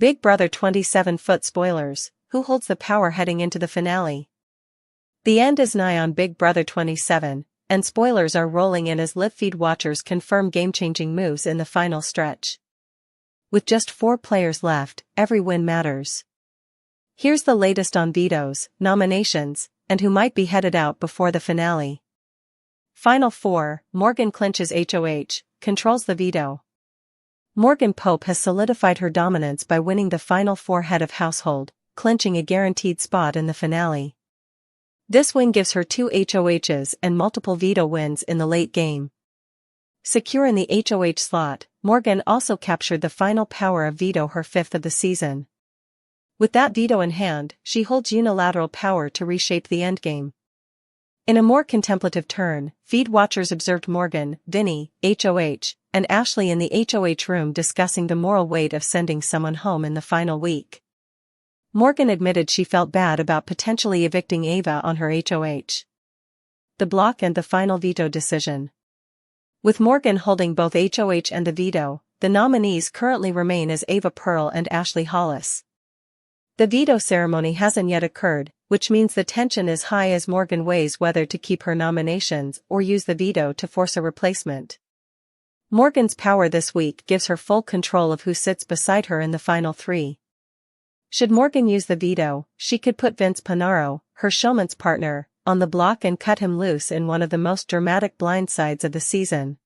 Big Brother 27-foot spoilers, who holds the power heading into the finale? The end is nigh on Big Brother 27, and spoilers are rolling in as live feed watchers confirm game-changing moves in the final stretch. With just 4 players left, every win matters. Here's the latest on vetoes, nominations, and who might be headed out before the finale. Final Four, Morgan clinches HOH, controls the veto. Morgan Pope has solidified her dominance by winning the Final Four head of household, clinching a guaranteed spot in the finale. This win gives her 2 HOHs and multiple veto wins in the late game. Secure in the HOH slot, Morgan also captured the final Power of Veto, her 5th of the season. With that veto in hand, she holds unilateral power to reshape the endgame. In a more contemplative turn, feed watchers observed Morgan, Vinny, HOH, and Ashley in the HOH room discussing the moral weight of sending someone home in the final week. Morgan admitted she felt bad about potentially evicting Ava on her HOH. The block and the final veto decision. With Morgan holding both HOH and the veto, the nominees currently remain as Ava Pearl and Ashley Hollis. The veto ceremony hasn't yet occurred, which means the tension is high as Morgan weighs whether to keep her nominations or use the veto to force a replacement. Morgan's power this week gives her full control of who sits beside her in the final 3. Should Morgan use the veto, she could put Vince Panaro, her showman's partner, on the block and cut him loose in one of the most dramatic blindsides of the season.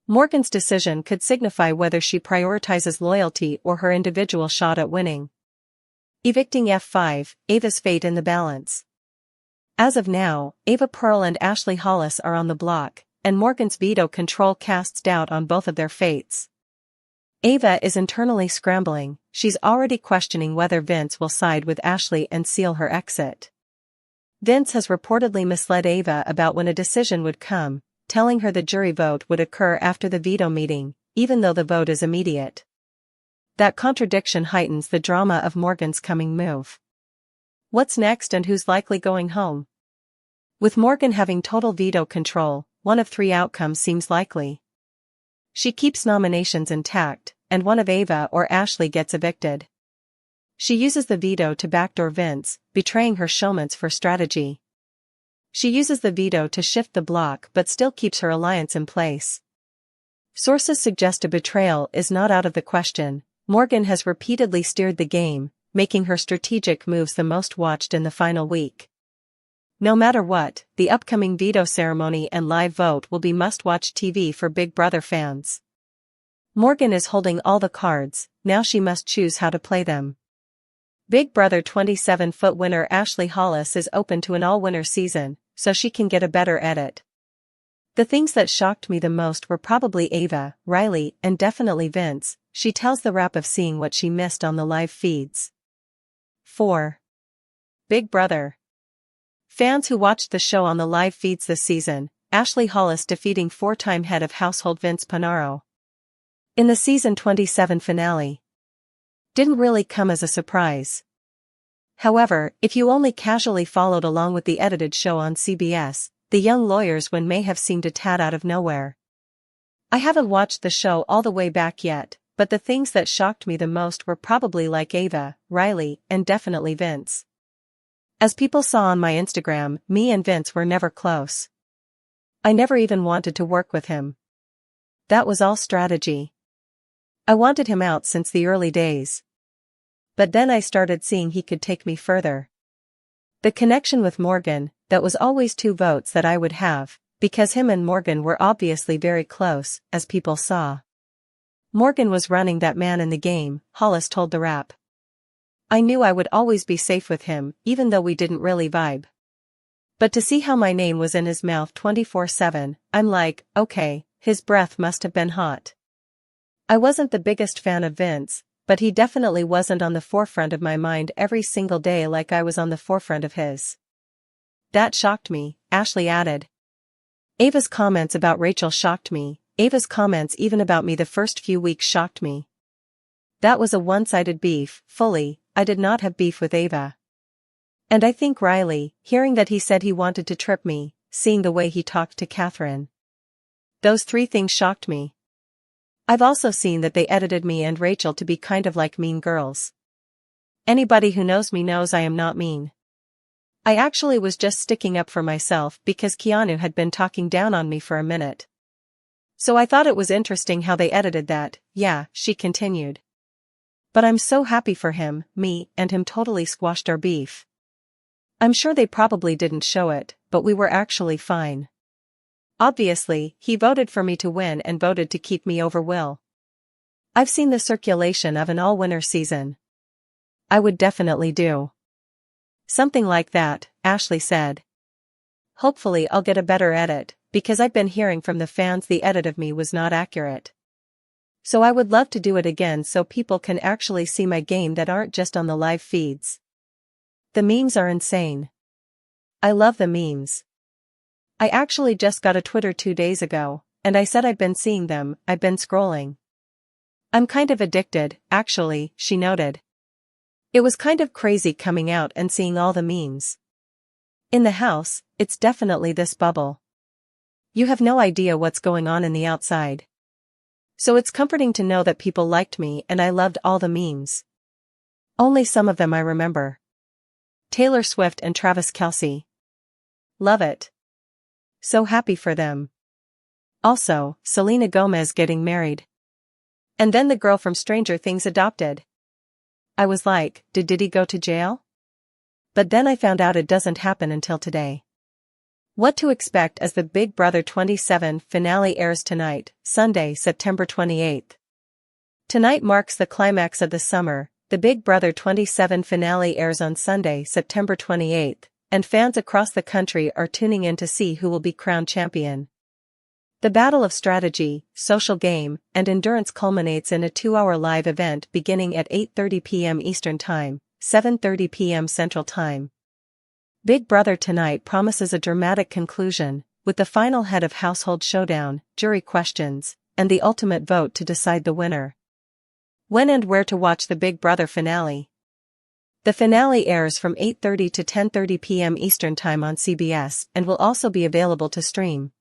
Morgan's decision could signify whether she prioritizes loyalty or her individual shot at winning. Evicting F5, Ava's fate in the balance. As of now, Ava Pearl and Ashley Hollis are on the block, and Morgan's veto control casts doubt on both of their fates. Ava is internally scrambling, she's already questioning whether Vince will side with Ashley and seal her exit. Vince has reportedly misled Ava about when a decision would come, telling her the jury vote would occur after the veto meeting, even though the vote is immediate. That contradiction heightens the drama of Morgan's coming move. What's next and who's likely going home? With Morgan having total veto control, one of 3 outcomes seems likely. She keeps nominations intact, and one of Ava or Ashley gets evicted. She uses the veto to backdoor Vince, betraying her showmans for strategy. She uses the veto to shift the block but still keeps her alliance in place. Sources suggest a betrayal is not out of the question. Morgan has repeatedly steered the game, making her strategic moves the most watched in the final week. No matter what, the upcoming veto ceremony and live vote will be must-watch TV for Big Brother fans. Morgan is holding all the cards, now she must choose how to play them. Big Brother 27-foot winner Ashley Hollis is open to an all-winner season, so she can get a better edit. The things that shocked me the most were probably Ava, Reilly, and definitely Vince. She tells the rap of seeing what she missed on the live feeds. 4. Big Brother. Fans who watched the show on the live feeds this season, Ashley Hollis defeating 4-time head of household Vince Panaro in the season 27 finale. Didn't really come as a surprise. However, if you only casually followed along with the edited show on CBS, the young lawyer's win may have seemed a tad out of nowhere. I haven't watched the show all the way back yet, but the things that shocked me the most were probably like Ava, Reilly, and definitely Vince. As people saw on my Instagram, me and Vince were never close. I never even wanted to work with him. That was all strategy. I wanted him out since the early days. But then I started seeing he could take me further. The connection with Morgan, that was always 2 votes that I would have, because him and Morgan were obviously very close, as people saw. Morgan was running that man in the game, Hollis told the Wrap. I knew I would always be safe with him, even though we didn't really vibe. But to see how my name was in his mouth 24/7, I'm like, okay, his breath must have been hot. I wasn't the biggest fan of Vince, but he definitely wasn't on the forefront of my mind every single day like I was on the forefront of his. That shocked me, Ashley added. Ava's comments about Rachel shocked me. Ava's comments even about me the first few weeks shocked me. That was a one-sided beef, fully. I did not have beef with Ava. And I think Reilly, hearing that he said he wanted to trip me, seeing the way he talked to Catherine. Those 3 things shocked me. I've also seen that they edited me and Rachel to be kind of like mean girls. Anybody who knows me knows I am not mean. I actually was just sticking up for myself because Keanu had been talking down on me for a minute. So I thought it was interesting how they edited that, yeah, she continued. But I'm so happy for him, me and him totally squashed our beef. I'm sure they probably didn't show it, but we were actually fine. Obviously, he voted for me to win and voted to keep me over Will. I've seen the circulation of an all-winner season. I would definitely do something like that, Ashley said. Hopefully I'll get a better edit, because I've been hearing from the fans the edit of me was not accurate. So I would love to do it again so people can actually see my game that aren't just on the live feeds. The memes are insane. I love the memes. I actually just got a Twitter 2 days ago, and I said I've been seeing them, I've been scrolling. I'm kind of addicted, actually, she noted. It was kind of crazy coming out and seeing all the memes. In the house, it's definitely this bubble. You have no idea what's going on in the outside. So it's comforting to know that people liked me and I loved all the memes. Only some of them I remember. Taylor Swift and Travis Kelce. Love it. So happy for them. Also, Selena Gomez getting married. And then the girl from Stranger Things adopted. I was like, did Diddy go to jail? But then I found out it doesn't happen until today. What to expect as the Big Brother 27 finale airs tonight, Sunday, September 28th. Tonight marks the climax of the summer. The Big Brother 27 finale airs on Sunday, September 28th, and fans across the country are tuning in to see who will be crowned champion. The battle of strategy, social game, and endurance culminates in a 2-hour live event beginning at 8:30 p.m. Eastern Time, 7:30 p.m. Central Time. Big Brother tonight promises a dramatic conclusion, with the final head of household showdown, jury questions, and the ultimate vote to decide the winner. When and where to watch the Big Brother finale? The finale airs from 8:30 to 10:30 p.m. Eastern Time on CBS and will also be available to stream.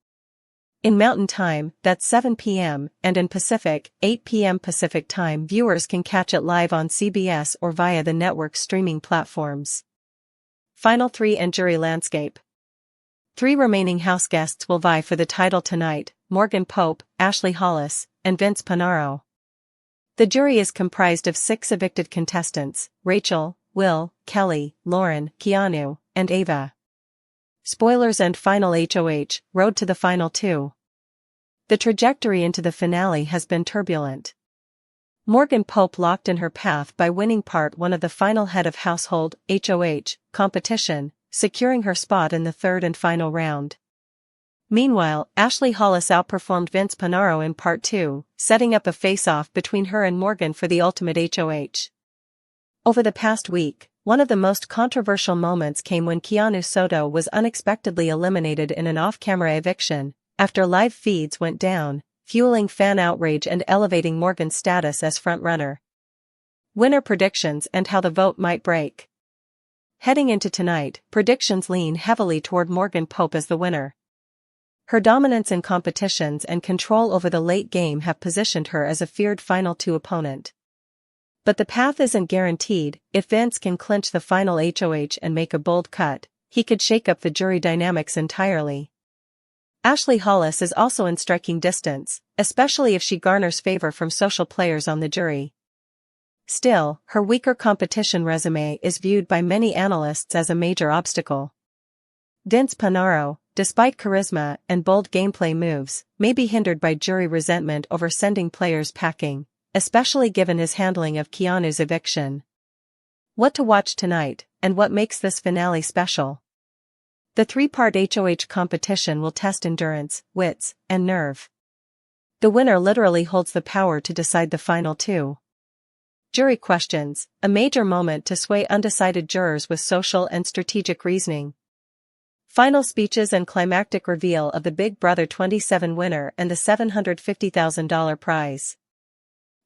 In Mountain Time, that's 7 p.m., and in Pacific, 8 p.m. Pacific Time, viewers can catch it live on CBS or via the network's streaming platforms. Final 3 and jury landscape. 3 remaining house guests will vie for the title tonight: Morgan Pope, Ashley Hollis, and Vince Panaro. The jury is comprised of 6 evicted contestants: Rachel, Will, Kelly, Lauren, Keanu, and Ava. Spoilers and Final HOH, Road to the Final 2. The trajectory into the finale has been turbulent. Morgan Pope locked in her path by winning part 1 of the final head of household HOH competition, securing her spot in the 3rd and final round. Meanwhile, Ashley Hollis outperformed Vince Panaro in part 2, setting up a face-off between her and Morgan for the ultimate HOH. Over the past week, one of the most controversial moments came when Keanu Soto was unexpectedly eliminated in an off-camera eviction, after live feeds went down, fueling fan outrage and elevating Morgan's status as frontrunner. Winner predictions and how the vote might break. Heading into tonight, predictions lean heavily toward Morgan Pope as the winner. Her dominance in competitions and control over the late game have positioned her as a feared Final 2 opponent. But the path isn't guaranteed. If Vince can clinch the final HOH and make a bold cut, he could shake up the jury dynamics entirely. Ashley Hollis is also in striking distance, especially if she garners favor from social players on the jury. Still, her weaker competition resume is viewed by many analysts as a major obstacle. Vince Panaro, despite charisma and bold gameplay moves, may be hindered by jury resentment over sending players packing, especially given his handling of Keanu's eviction. What to watch tonight, and what makes this finale special? The 3-part HOH competition will test endurance, wits, and nerve. The winner literally holds the power to decide the final 2. Jury questions, a major moment to sway undecided jurors with social and strategic reasoning. Final speeches and climactic reveal of the Big Brother 27 winner and the $750,000 prize.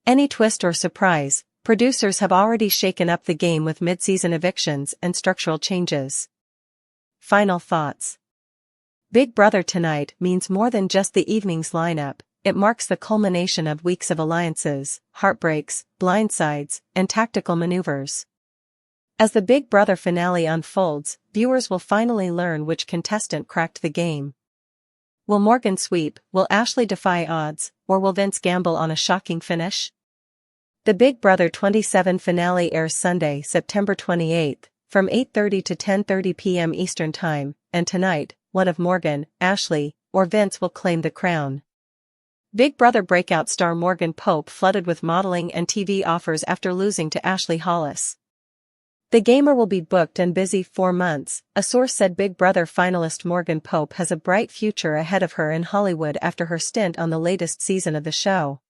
Any twist or surprise, producers have already shaken up the game with mid-season evictions and structural changes. Final thoughts. Big Brother tonight means more than just the evening's lineup. it marks the culmination of weeks of alliances, heartbreaks, blindsides, and tactical maneuvers. As the Big Brother finale unfolds, viewers will finally learn which contestant cracked the game. Will Morgan sweep, will Ashley defy odds, or will Vince gamble on a shocking finish? The Big Brother 27 finale airs Sunday, September 28, from 8:30 to 10:30 p.m. Eastern Time, and tonight, one of Morgan, Ashley, or Vince will claim the crown. Big Brother breakout star Morgan Pope flooded with modeling and TV offers after losing to Ashley Hollis. The gamer will be booked and busy 4 months. A source said Big Brother finalist Morgan Pope has a bright future ahead of her in Hollywood after her stint on the latest season of the show.